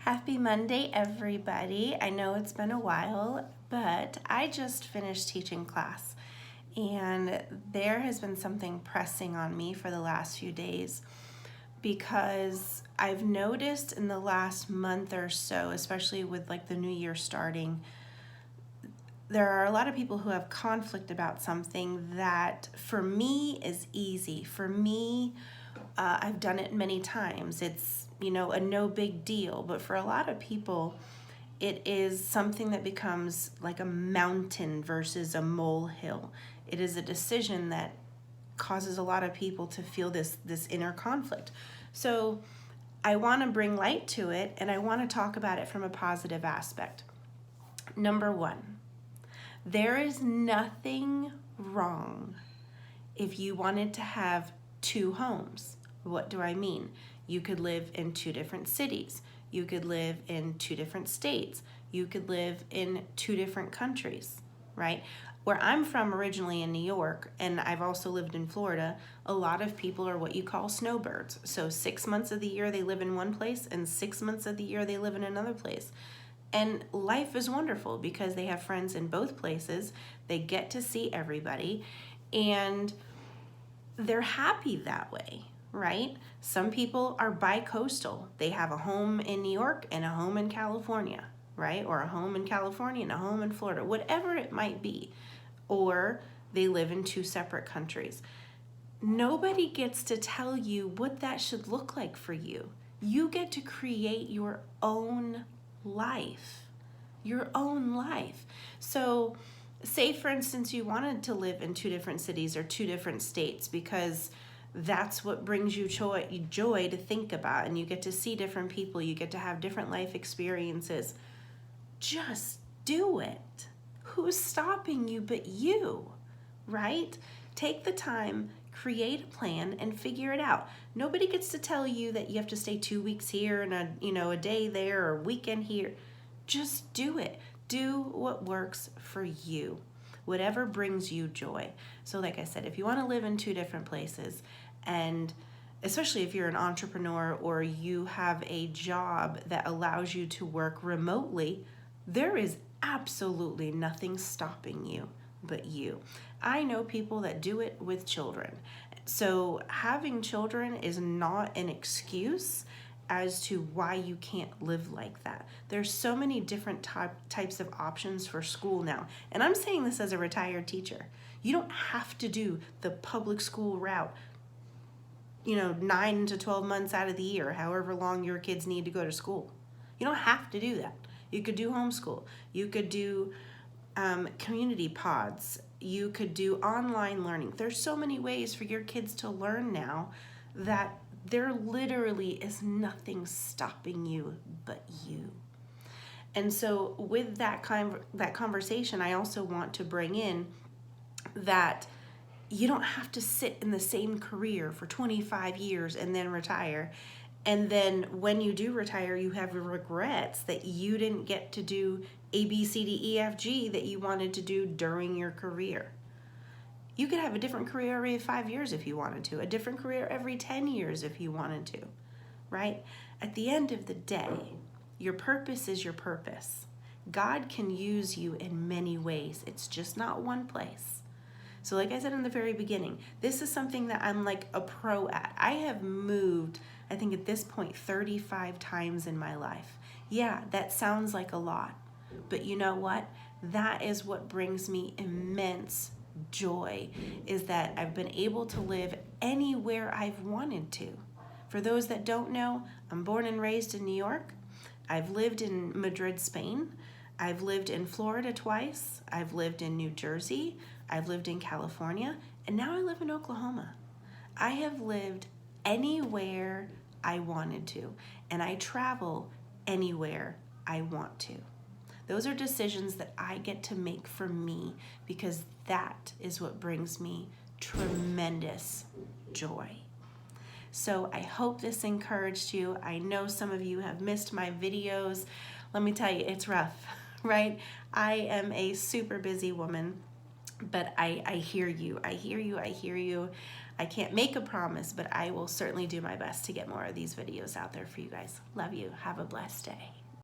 Happy Monday, everybody. I know it's been a while, but I just finished teaching class, and there has been something pressing on me for the last few days because I've noticed in the last month or so, especially with like the new year starting, there are a lot of people who have conflict about something that for me is easy. For me, I've done it many times. It's, a no big deal. But for a lot of people, it is something that becomes like a mountain versus a molehill. It is a decision that causes a lot of people to feel this inner conflict. So I want to bring light to it, and I want to talk about it from a positive aspect. Number one, there is nothing wrong if you wanted to have two homes. What do I mean? You could live in two different cities. You could live in two different states. You could live in two different countries, right? Where I'm from originally in New York, and I've also lived in Florida, a lot of people are what you call snowbirds. So 6 months of the year they live in one place, and 6 months of the year they live in another place. And life is wonderful because they have friends in both places. They get to see everybody, and they're happy that way, right? Some people are bi-coastal. They have a home in New York and a home in California, right? Or a home in California and a home in Florida, whatever it might be. Or they live in two separate countries. Nobody gets to tell you what that should look like for you. You get to create your own life. Your own life. So say, for instance, you wanted to live in two different cities or two different states because that's what brings you joy to think about, and you get to see different people, you get to have different life experiences. Just do it. Who's stopping you but you, right? Take the time, create a plan, and figure it out. Nobody gets to tell you that you have to stay 2 weeks here and a day there or a weekend here. Just do it. Do what works for you, whatever brings you joy. So like I said, if you want to live in two different places, and especially if you're an entrepreneur or you have a job that allows you to work remotely, there is absolutely nothing stopping you but you. I know people that do it with children. So having children is not an excuse as to why you can't live like that. There's so many different types of options for school now. And I'm saying this as a retired teacher. You don't have to do the public school route, 9 to 12 months out of the year, however long your kids need to go to school. You don't have to do that. You could do homeschool. You could do community pods. You could do online learning. There's so many ways for your kids to learn now that there literally is nothing stopping you but you. And so with that conversation, I also want to bring in that you don't have to sit in the same career for 25 years and then retire. And then when you do retire, you have regrets that you didn't get to do A, B, C, D, E, F, G that you wanted to do during your career. You could have a different career every 5 years if you wanted to, a different career every 10 years if you wanted to, right? At the end of the day, your purpose is your purpose. God can use you in many ways. It's just not one place. So like I said in the very beginning, this is something that I'm like a pro at. I have moved, I think at this point, 35 times in my life. Yeah, that sounds like a lot. But you know what? That is what brings me immense joy, is that I've been able to live anywhere I've wanted to. For those that don't know, I'm born and raised in New York. I've lived in Madrid, Spain. I've lived in Florida twice. I've lived in New Jersey. I've lived in California. And now I live in Oklahoma. I have lived anywhere I wanted to. And I travel anywhere I want to. Those are decisions that I get to make for me because that is what brings me tremendous joy. So I hope this encouraged you. I know some of you have missed my videos. Let me tell you, it's rough, right? I am a super busy woman, but I hear you. I hear you. I can't make a promise, but I will certainly do my best to get more of these videos out there for you guys. Love you. Have a blessed day.